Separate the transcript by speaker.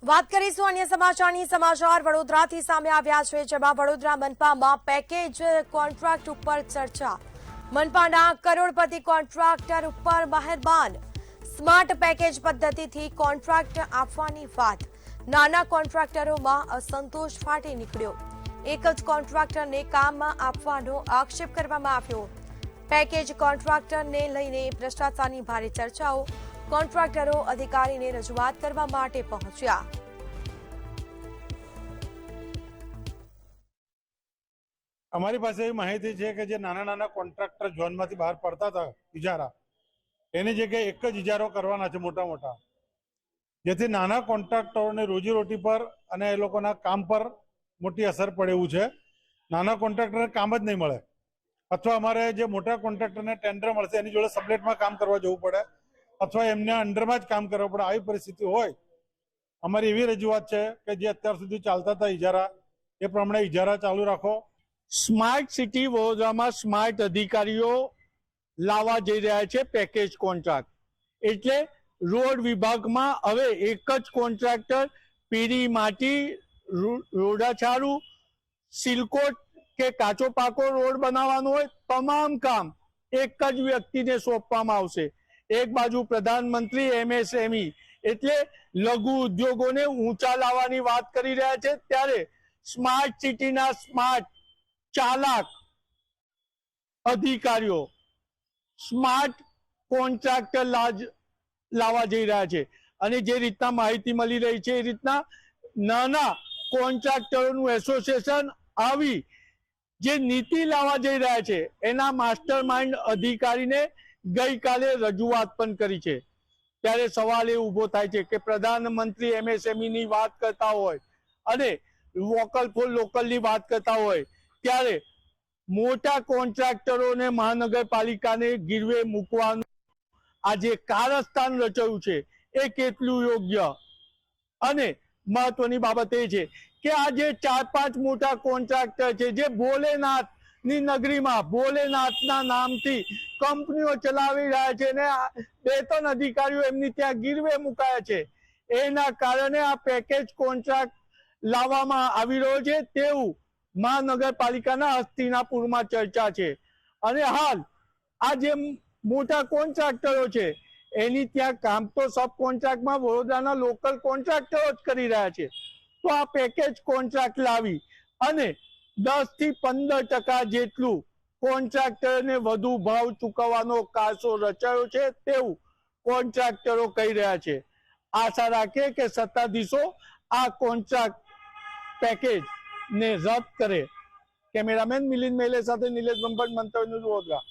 Speaker 1: વાત કરીશું અન્ય સમાચારની। સમાચાર વડોદરાથી સામે આવ્યા છે, જેમાં વડોદરા મનપામાં પેકેજ કોન્ટ્રાક્ટ ઉપર ચર્ચા। મનપાના કરોડપતિ કોન્ટ્રાક્ટર ઉપર મહેરબાન સ્માર્ટ પેકેજ પદ્ધતિથી કોન્ટ્રાક્ટ આપવાની વાત। નાના કોન્ટ્રાક્ટરોમાં અસંતોષ ફાટી નીકળ્યો। એક જ કોન્ટ્રાક્ટરને કામ આપવાનો આક્ષેપ કરવામાં આવ્યો। પેકેજ કોન્ટ્રાક્ટરને લઈને ભ્રષ્ટાચારની ભારે ચર્ચાઓ। કોન્ટ્રાક્ટરો અધિકારીને રજૂઆત કરવા માટે પહોંચ્યા।
Speaker 2: અમારી પાસે એવી માહિતી છે કે જે નાના નાના કોન્ટ્રાક્ટર ઝોનમાંથી બહાર પડતા હતા ઇજારા, એની જગ્યાએ એક જ ઇજારો કરવાના છે મોટા મોટા, જેથી નાના કોન્ટ્રાક્ટરોને રોજીરોટી પર અને એ લોકોના કામ પર મોટી અસર પડે એવું છે। નાના કોન્ટ્રાક્ટરને કામ જ નહીં મળે, અથવા અમારે જે મોટા કોન્ટ્રાક્ટરને ટેન્ડર મળશે એની જોડે સબલેટમાં કામ કરવા જવું પડે, અથવા એમના અંડરમાં જ કામ કરવું પડે। આવી પરિસ્થિતિ હોય। અમારી એવી રજૂઆત છે કે જે અત્યાર સુધી ચાલતા હતા ઇજારા, એ પ્રમાણે ઇજારા ચાલુ રાખો।
Speaker 3: સ્માર્ટ સિટી વડોદરામાં સ્માર્ટ અધિકારીઓ લાવવા જઈ રહ્યા છે પેકેજ કોન્ટ્રાક્ટ। એટલે રોડ વિભાગમાં હવે એક જ કોન્ટ્રાક્ટર પીરી માટી, રોડાછારું, સિલકોટ કે કાચો પાકો રોડ બનાવવાનો હોય, તમામ કામ એક જ વ્યક્તિને સોંપવામાં આવશે। એક બાજુ પ્રધાનમંત્રી MSME એટલે લઘુ ઉદ્યોગોને ઊંચા લાવવાની વાત કરી રહ્યા છે, ત્યારે સ્માર્ટ સિટીના સ્માર્ટ ચાલાક અધિકારીઓ સ્માર્ટ કોન્ટ્રાક્ટર લાવવા જઈ રહ્યા છે। અને જે રીતના માહિતી મળી રહી છે એ રીતના નાના કોન્ટ્રાક્ટરોનું એસોસિએશન આવી જે નીતિ લાવવા જઈ રહ્યા છે એના માસ્ટર માઇન્ડ અધિકારીને ગઈકાલે રજૂઆત પણ કરી છે। ત્યારે સવાલ એ ઉભો થાય છે કે પ્રધાનમંત્રી MSME ની વાત કરતા હોય અને વોકલ ફોર લોકલ ની વાત કરતા હોય, ત્યારે મોટા કોન્ટ્રાક્ટરોને મહાનગરપાલિકાને ગીરવે મૂકવાનું આ જે કારસ્તાન રચાયું છે એ કેટલું યોગ્ય? અને મહત્વની બાબત એ છે કે આ જે 4-5 મોટા કોન્ટ્રાક્ટર છે જે ભોલેનાથ ની નગરીમાં ભોલેનાથના નામથી કંપનીઓ ચલાવી રહ્યા છે ને 2-3 અધિકારીઓ એમની ત્યાં ગીરવે મુકાયા છે, એના કારણે આ પેકેજ કોન્ટ્રાક્ટ લાવવામાં આવી રહ્યો છે તેવું મહાનગરપાલિકાના હસ્તિનાપુરમાં ચર્ચા છે। અને હાલ આ જે મોટા કોન્ટ્રાક્ટરો છે એની ત્યાં કામ તો સબ કોન્ટ્રાક્ટમાં વડોદરાના લોકલ કોન્ટ્રાક્ટરો જ કરી રહ્યા છે, તો આ પેકેજ કોન્ટ્રાક્ટ લાવી અને 10 થી 15% જેટલું કોન્ટ્રાક્ટરને વધુ ભાવ ચૂકવવાનો કારસો રચાયો છે તેવું કોન્ટ્રાક્ટરો કહી રહ્યા છે। આશા રાખીએ કે સત્તાધીશો આ કોન્ટ્રાક્ટ પેકેજ ને રદ કરે। કેમેરામેન મિલિંદ મેલે સાથે નિલેશ બ્રહ્મભટ્ટ, મંતવ્ય ન્યૂઝ વડોદરા।